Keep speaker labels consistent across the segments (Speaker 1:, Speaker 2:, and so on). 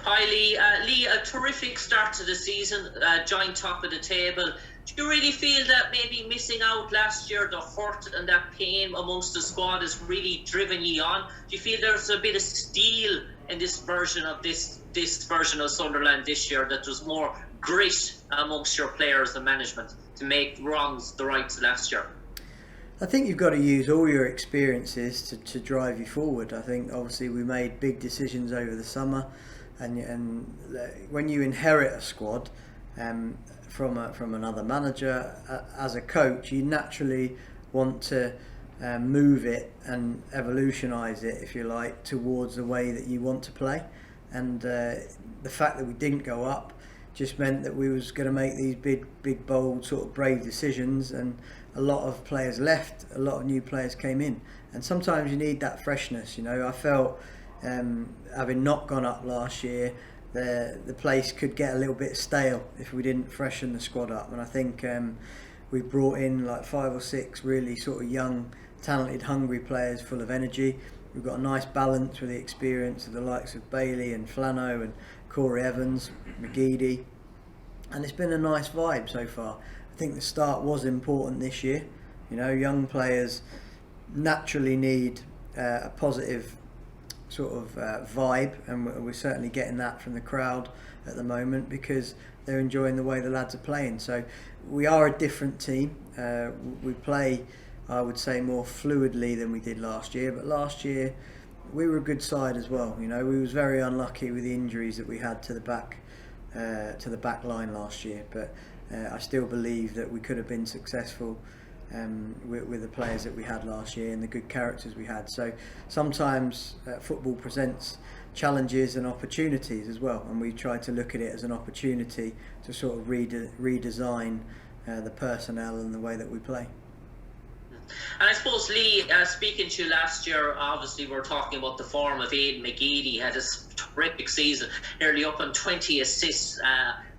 Speaker 1: Hi Lee. Lee, a terrific start to the season, joint top of the table. Do you really feel that maybe missing out last year, the hurt and that pain amongst the squad has really driven you on? Do you feel there's a bit of steel in this version of Sunderland this year, that there's more grit amongst your players and management to make wrongs the rights last year?
Speaker 2: I think you've got to use all your experiences to drive you forward. I think obviously we made big decisions over the summer, and when you inherit a squad from another manager, as a coach, you naturally want to move it and evolutionise it, if you like, towards the way that you want to play. And the fact that we didn't go up just meant that we was going to make these big, bold, sort of brave decisions, and a lot of players left, a lot of new players came in, and sometimes you need that freshness. I felt having not gone up last year, the place could get a little bit stale if we didn't freshen the squad up. And I think we brought in like 5 or 6 really sort of young, talented, hungry players full of energy. We've got a nice balance with the experience of the likes of Bailey and Flano and Corey Evans, McGeady, and it's been a nice vibe so far. I think the start was important this year. Young players naturally need a positive sort of vibe, and we're certainly getting that from the crowd at the moment, because they're enjoying the way the lads are playing. So we are a different team. We play, I would say, more fluidly than we did last year, but last year we were a good side as well. We was very unlucky with the injuries that we had to the back line last year, but I still believe that we could have been successful with the players that we had last year and the good characters we had. So sometimes football presents challenges and opportunities as well, and we try to look at it as an opportunity to sort of redesign the personnel and the way that we play.
Speaker 1: And I suppose, Lee, speaking to you last year, obviously we're talking about the form of Aiden McGeady. He had a terrific season, nearly up on 20 assists,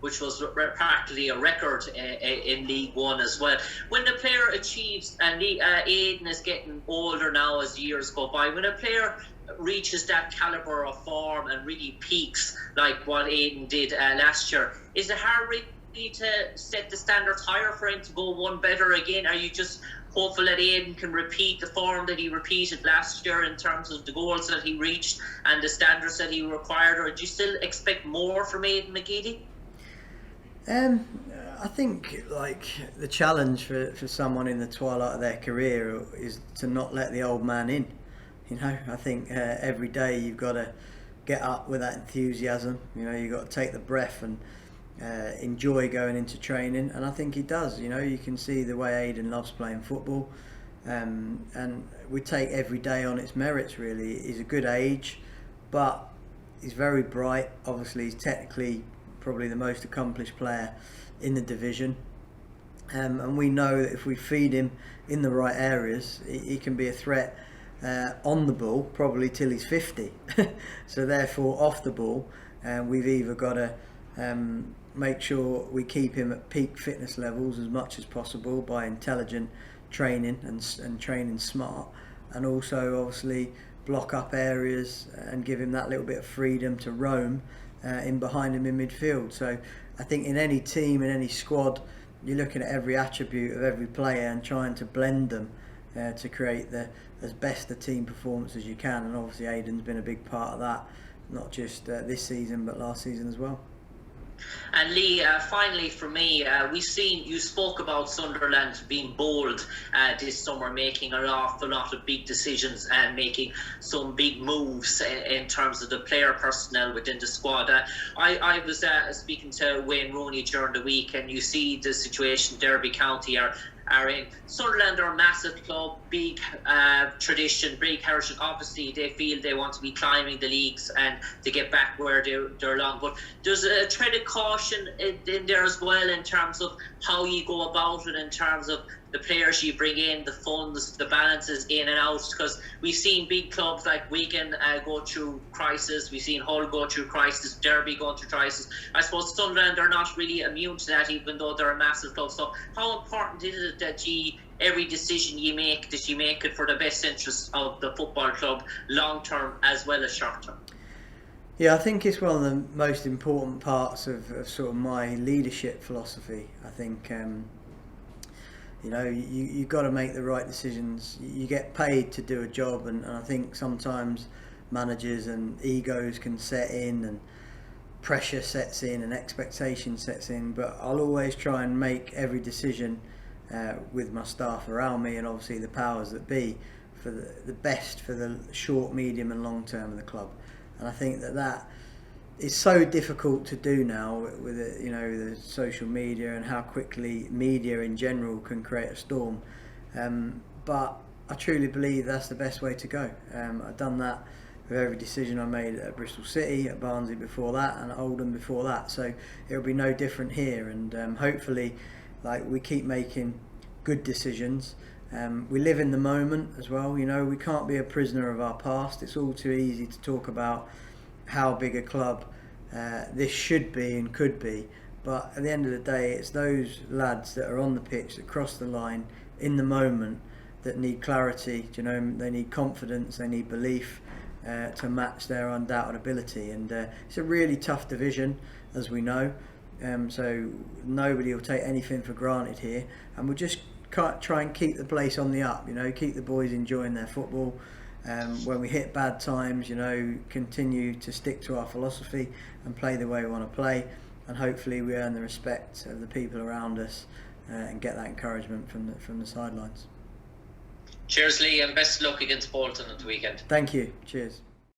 Speaker 1: which was practically a record in League One as well. When the player achieves, and Aiden is getting older now as years go by, when a player reaches that calibre of form and really peaks like what Aiden did last year, is it hard really to set the standards higher for him to go one better again? Are you just hopeful that Aiden can repeat the form that he repeated last year in terms of the goals that he reached and the standards that he required, or do you still expect more from Aiden McGeady?
Speaker 2: I think the challenge for someone in the twilight of their career is to not let the old man in. I think every day you've got to get up with that enthusiasm. You've got to take the breath and enjoy going into training, and I think he does. You can see the way Aiden loves playing football, and we take every day on its merits really. He's a good age, but he's very bright. Obviously he's technically probably the most accomplished player in the division, and we know that if we feed him in the right areas, he can be a threat on the ball probably till he's 50. So therefore off the ball, we've either got to make sure we keep him at peak fitness levels as much as possible by intelligent training and training smart, and also obviously block up areas and give him that little bit of freedom to roam in behind him in midfield. So I think in any team, in any squad, you're looking at every attribute of every player and trying to blend them to create as best a team performance as you can. And obviously Aiden's been a big part of that, not just this season but last season as well.
Speaker 1: And Lee, finally for me, we've seen, you spoke about Sunderland being bold this summer, making an awful lot of big decisions and making some big moves in terms of the player personnel within the squad. I was speaking to Wayne Rooney during the week, and you see the situation Derby County are in. Sunderland are a massive club, big tradition, big heritage. Obviously they feel they want to be climbing the leagues and to get back where they belong, but there's a thread of caution in there as well in terms of how you go about it, in terms of the players you bring in, the funds, the balances in and out, because we've seen big clubs like Wigan go through crisis, we've seen Hull go through crisis, Derby going through crisis. I suppose Sunderland are not really immune to that, even though they're a massive club. So how important is it that every decision you make, that you make it for the best interest of the football club, long term as well as short term?
Speaker 2: Yeah, I think it's one of the most important parts of sort of my leadership philosophy. I think you've got to make the right decisions. You get paid to do a job, and I think sometimes managers and egos can set in, and pressure sets in, and expectation sets in. But I'll always try and make every decision with my staff around me, and obviously the powers that be, for the best for the short, medium, and long term of the club. And I think that is so difficult to do now with the social media and how quickly media in general can create a storm. But I truly believe that's the best way to go. I've done that with every decision I made at Bristol City, at Barnsley before that, and at Oldham before that. So it'll be no different here. And hopefully, we keep making good decisions. We live in the moment as well. We can't be a prisoner of our past. It's all too easy to talk about how big a club this should be and could be, but at the end of the day, it's those lads that are on the pitch, that cross the line in the moment, that need clarity. They need confidence, they need belief to match their undoubted ability. And it's a really tough division, as we know. So nobody will take anything for granted here, and we'll just try and keep the place on the up. Keep the boys enjoying their football. When we hit bad times, continue to stick to our philosophy and play the way we want to play, and hopefully we earn the respect of the people around us and get that encouragement from the sidelines.
Speaker 1: Cheers, Lee, and best of luck against Bolton at the weekend.
Speaker 2: Thank you. Cheers.